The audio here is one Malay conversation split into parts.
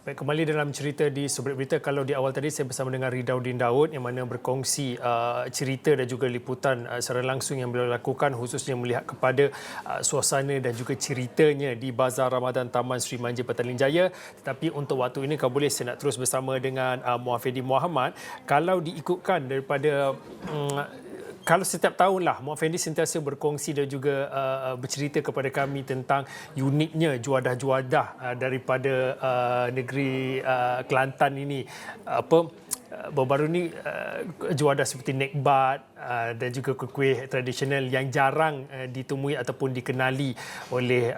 Baik, kembali dalam cerita di Subrit Berita. Kalau di awal tadi saya bersama dengan Ridaudin Daud yang mana berkongsi cerita dan juga liputan secara langsung yang beliau lakukan khususnya melihat kepada suasana dan juga ceritanya di Bazar Ramadan Taman Sri Manja Petaling Jaya. Tetapi untuk waktu ini kalau boleh saya nak terus bersama dengan Muhafidi Muhammad. Kalau diikutkan daripada kalau setiap tahunlah Muhammad Fendi sentiasa berkongsi dan juga bercerita kepada kami tentang uniknya juadah-juadah daripada negeri Kelantan ini. Baru-baru ni juadah seperti nekbat dan juga kuih-kuih tradisional yang jarang ditemui ataupun dikenali oleh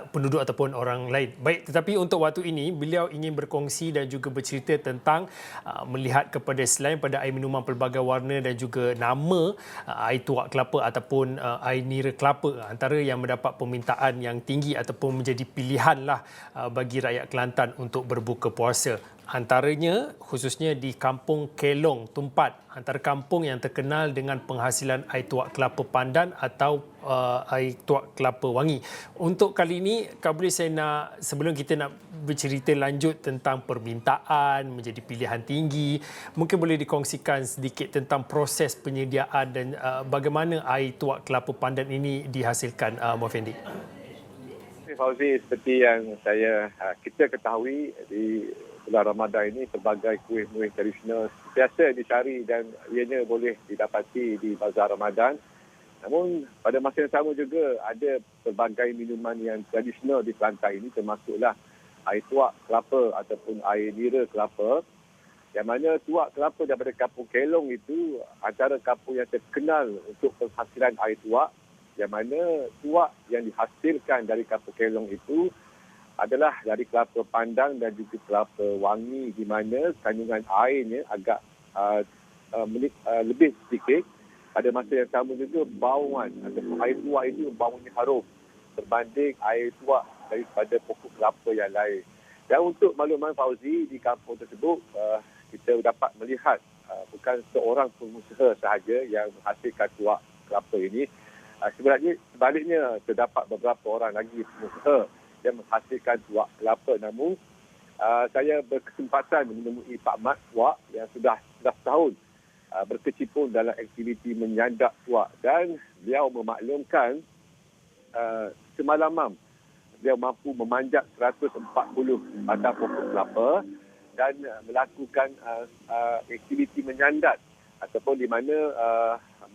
penduduk ataupun orang lain. Baik, tetapi untuk waktu ini beliau ingin berkongsi dan juga bercerita tentang melihat kepada selain pada air minuman pelbagai warna dan juga nama air tuak kelapa ataupun air nira kelapa antara yang mendapat permintaan yang tinggi ataupun menjadi pilihanlah bagi rakyat Kelantan untuk berbuka puasa. Antaranya khususnya di Kampung Kelong Tumpat, antara kampung yang terkenal dengan penghasilan air tuak kelapa pandan atau air tuak kelapa wangi. Untuk kali ini, kalau boleh saya nak, sebelum kita nak bercerita lanjut tentang permintaan menjadi pilihan tinggi, mungkin boleh dikongsikan sedikit tentang proses penyediaan dan bagaimana air tuak kelapa pandan ini dihasilkan, Muhammad Fendi. Fauzi, seperti yang kita ketahui di bulan Ramadan ini pelbagai kuih-muih tradisional biasa dicari dan ianya boleh didapati di Bazar Ramadan. Namun pada masa yang sama juga ada pelbagai minuman yang tradisional di Kelantan ini termasuklah air tuak kelapa ataupun air nira kelapa. Yang mana tuak kelapa daripada Kampung Kelong itu antara kampung yang terkenal untuk penghasilan air tuak. Yang mana tuak yang dihasilkan dari Kampung Kelong itu adalah dari kelapa pandan dan juga kelapa wangi di mana kandungan airnya agak lebih sedikit. Pada masa yang sama juga bauan ataupun air tuak itu baunya harum berbanding air tuak daripada pokok kelapa yang lain. Dan untuk makluman Fauzi, di kampung tersebut kita dapat melihat bukan seorang pengusaha sahaja yang menghasilkan tuak kelapa ini. Sebenarnya sebaliknya terdapat beberapa orang lagi pengusaha yang menghasilkan tuak kelapa. Namun saya berkesempatan menemui Pak Mat Tuak yang sudah 11 tahun berkecimpung dalam aktiviti menyandap tuak dan beliau memaklumkan semalaman beliau mampu memanjat 140 batang pokok kelapa dan melakukan aktiviti menyandat ataupun di mana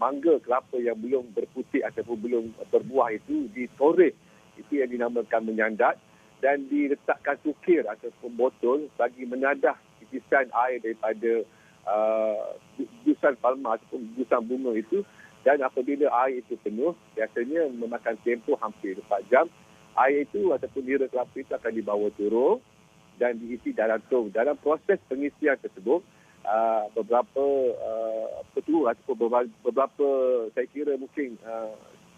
mangga kelapa yang belum berputik ataupun belum berbuah itu ditoreh. Itu yang dinamakan menyandat dan diletakkan cukir ataupun botol bagi menadah titisan air daripada gusan palma ataupun gusan bunga itu. Dan apabila air itu penuh, biasanya memakan tempoh hampir 4 jam. Air itu ataupun nira kelapa itu akan dibawa turun dan diisi dalam tong. Dalam proses pengisian tersebut, beberapa petua ataupun beberapa saya kira mungkin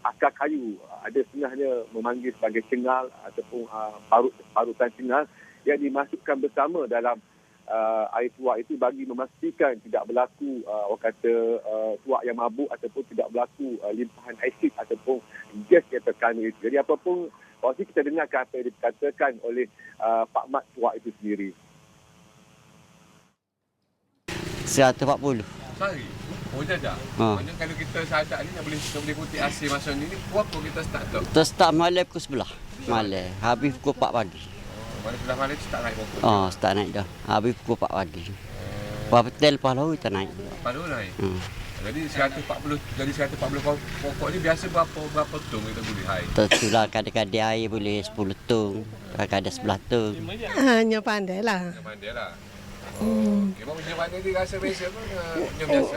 akar kayu ada setengahnya memanggil sebagai cengal ataupun parutan cengal yang dimasukkan bersama dalam air tuak itu bagi memastikan tidak berlaku orang kata tuak yang mabuk ataupun tidak berlaku limpahan asid ataupun gas yang terkandung itu. Jadi apapun pasti kita dengarkan apa yang dikatakan oleh Pak Mat Tuak itu sendiri. 140. Sehari? Oh, jadah? Maksudnya kalau kita sahaja ni, boleh putih asin macam ni, berapa kita start tu? Kita start malam pukul 11. Malam. Habis pukul 4 pagi. Mana sudah malam start naik pokok? Start naik dah. Habis pukul 4 pagi. Lepas petel, lepas lalu kita naik. Baru naik? Jadi 140 pokok ni biasa berapa tong kita boleh air? Tentulah kadang-kadang air boleh 10 tong. Kadang-kadang 11 tong. Hanya pandai lah. Pandai lah. Memang punya mana dia rasa biasa pun punya biasa?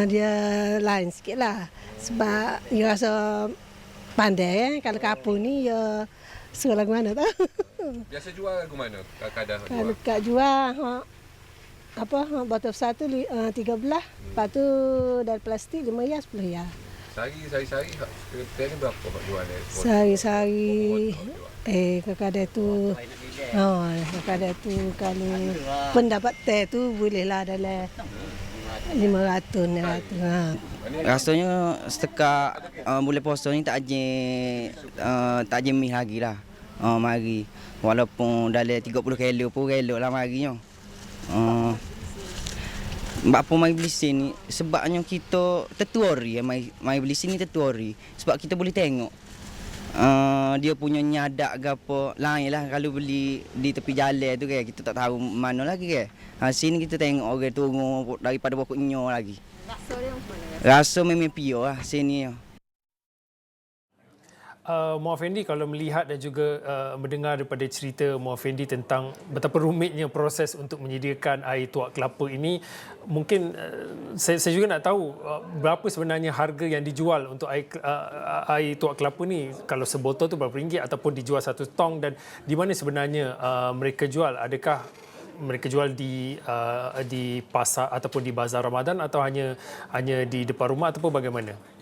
Dia lain sikit lah. Sebab dia rasa pandai. Kalau kapur ni, dia suruh lagu mana tak? Biasa jual lagu mana? Kadang Kalau kat jual, botol satu 13. Lepas tu dari plastik 5 ya 10 ya. Sehari-sari kita ni berapa jual dia? Sehari-sari kadang-kadang tu kadang-kadang tu kalau pendapat teh tu bolehlah dalam 500. Rasanya setakat mulai puasa ni tak aje mi lagi lah. Mari. Walaupun dalam 30 kilo pun elok lah marinya. Apa mai beli sini sebabnya kita tertuari mai beli sini tertuari sebab kita boleh tengok dia punya nyadak ke apa lain lah kalau beli di tepi jalan tu kan kita tak tahu mana lagi kan. Sini kita tengok orang tunggu daripada pokoknya lagi. Rasa dia mana? Rasa memang pure lah sini. Muhammad Fendi, kalau melihat dan juga mendengar daripada cerita Muhammad Fendi tentang betapa rumitnya proses untuk menyediakan air tuak kelapa ini, mungkin saya juga nak tahu berapa sebenarnya harga yang dijual untuk air tuak kelapa ni. Kalau sebotol tu berapa ringgit ataupun dijual satu tong, dan di mana sebenarnya mereka jual? Adakah mereka jual di pasar ataupun di bazar Ramadan atau hanya di depan rumah ataupun bagaimana?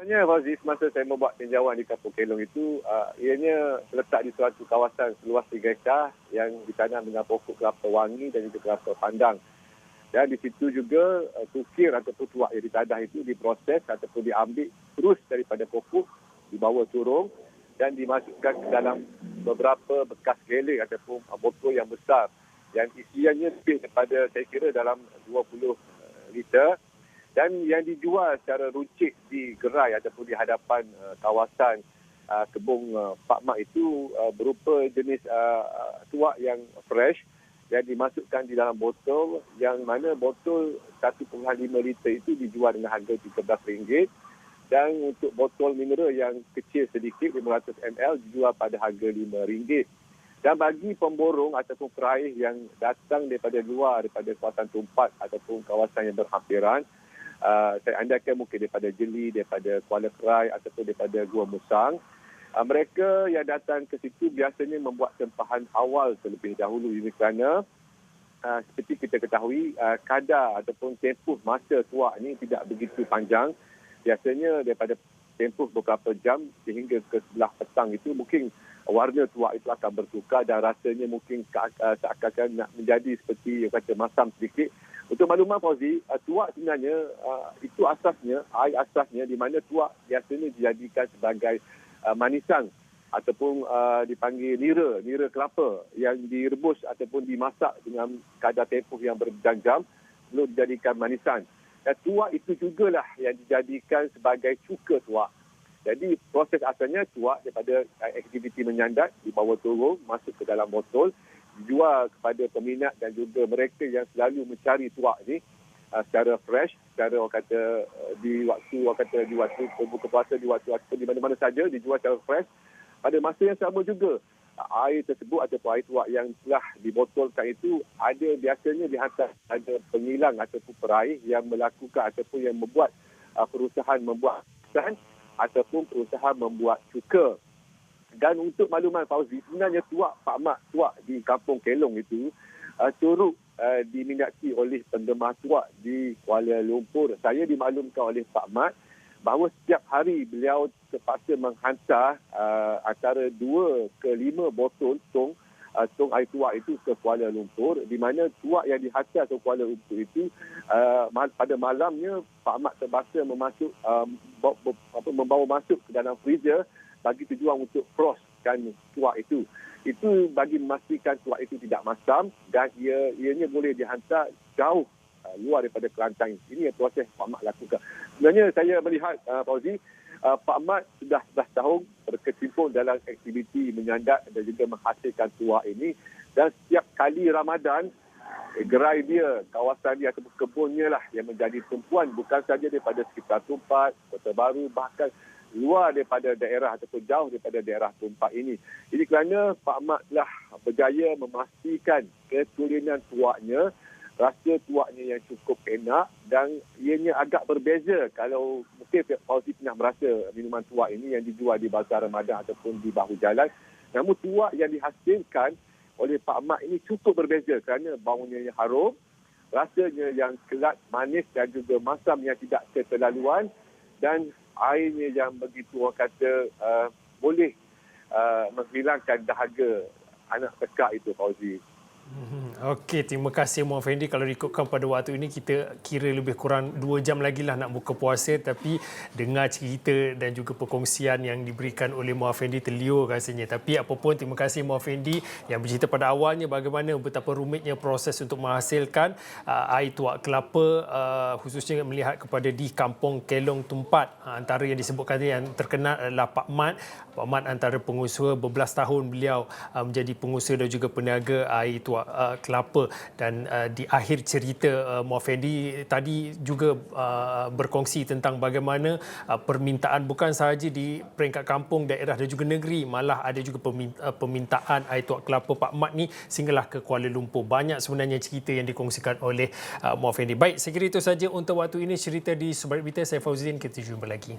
Sebenarnya Fauzi, semasa saya membuat tinjauan di Kampung Kelong itu, ianya terletak di suatu kawasan seluas 3 hektar yang ditanam dengan pokok kelapa wangi dan juga kelapa pandang. Dan di situ juga tukir ataupun tuak yang ditadah itu diproses ataupun diambil terus daripada pokok, dibawa turun dan dimasukkan ke dalam beberapa bekas geling ataupun botol yang besar yang isiannya lebih daripada, saya kira, dalam 20 liter. Dan yang dijual secara runcit di gerai ataupun di hadapan kawasan kebun Pak Mat itu berupa jenis tuak yang fresh yang dimasukkan di dalam botol, yang mana botol 1.5 liter itu dijual dengan harga RM13. Dan untuk botol mineral yang kecil sedikit 500 ml dijual pada harga RM5. Dan bagi pemborong ataupun peraih yang datang daripada luar, daripada kawasan Tumpat ataupun kawasan yang berhampiran, saya andaikan mungkin daripada Jeli, daripada Kuala Kerai ataupun daripada Gua Musang, mereka yang datang ke situ biasanya membuat tempahan awal terlebih dahulu. Ini kerana seperti kita ketahui, kadar ataupun tempoh masa tuak ini tidak begitu panjang. Biasanya daripada tempoh beberapa jam sehingga ke sebelah petang itu mungkin warna tuak itu akan bertukar dan rasanya mungkin seakan-akan nak menjadi seperti yang kata masam sedikit. Untuk makluman Fauzi, tuak sebenarnya itu asasnya, air asasnya di mana tuak biasanya dijadikan sebagai manisan ataupun dipanggil nira kelapa yang direbus ataupun dimasak dengan kadar tempoh yang berjam-jam belum dijadikan manisan. Dan tuak itu jugalah yang dijadikan sebagai cuka tuak. Jadi proses asalnya tuak daripada aktiviti menyandat dibawa turun masuk ke dalam botol, dijual kepada peminat dan juga mereka yang selalu mencari tuak ni secara fresh, secara di waktu berbuka puasa, di waktu di mana-mana saja dijual secara fresh. Pada masa yang sama juga air tersebut ataupun air tuak yang telah dibotolkan itu biasanya dihantar ada pengilang ataupun peraih yang melakukan ataupun yang membuat perusahaan membuat ataupun perusahaan membuat cuka. Dan untuk makluman Fauzi, sebenarnya tuak Pak Mat, tuak di Kampung Kelong itu turut diminati oleh penggemar tuak di Kuala Lumpur. Saya dimaklumkan oleh Pak Mat bahawa setiap hari beliau terpaksa menghantar antara 2 ke 5 botol tong air tuak itu ke Kuala Lumpur, di mana tuak yang dihantar ke Kuala Lumpur itu pada malamnya Pak Mat terpaksa membawa masuk ke dalam freezer bagi tujuan untuk frostkan tuak itu. Itu bagi memastikan tuak itu tidak masam dan ianya boleh dihantar jauh luar daripada Kelantan. Ini yang proses Pak Mat lakukan. Sebenarnya saya melihat Fauzi, Pak Mat sudah 11 tahun berkecimpung dalam aktiviti menyandat dan juga menghasilkan tuak ini. Dan setiap kali Ramadan, gerai dia, kawasan dia ataupun kebunnya lah yang menjadi tumpuan bukan saja daripada sekitar Tumpat, Kota Baru, bahkan luar daripada daerah ataupun jauh daripada daerah Tumpat ini. Jadi kerana Pak Mat telah berjaya memastikan keturunan tuaknya, rasa tuaknya yang cukup enak dan ianya agak berbeza. Kalau mungkin Fauzi pernah merasa minuman tuak ini yang dijual di Bazar Ramadan ataupun di bahu jalan, namun tuak yang dihasilkan oleh Pak Mat ini cukup berbeza kerana baunya yang harum, rasanya yang kelat, manis dan juga masam yang tidak keterlaluan dan airnya yang begitu orang kata boleh menghilangkan dahaga anak tekak itu Fauzi. Okey, terima kasih Muhammad Fendi. Kalau ikutkan pada waktu ini, kita kira lebih kurang 2 jam lagi lah nak buka puasa, tapi dengar cerita dan juga perkongsian yang diberikan oleh Muhammad Fendi terliur rasanya. Tapi apapun, terima kasih Muhammad Fendi yang bercerita pada awalnya bagaimana betapa rumitnya proses untuk menghasilkan air tuak kelapa, khususnya melihat kepada di Kampung Kelong Tumpat. Antara yang disebutkan yang terkenal adalah Pak Mat. Pak Mat antara pengusaha, berbelas tahun beliau menjadi pengusaha dan juga peniaga air tuak kelapa. Dan di akhir cerita Muhammad Fendi tadi juga berkongsi tentang bagaimana permintaan bukan sahaja di peringkat kampung, daerah dan juga negeri, malah ada juga permintaan air tuak kelapa Pak Mat ni sehinggalah ke Kuala Lumpur. Banyak sebenarnya cerita yang dikongsikan oleh Muhammad Fendi. Baik, saya kira itu saja untuk waktu ini cerita di Sebalik Berita. Saya Fauzin, kita jumpa lagi.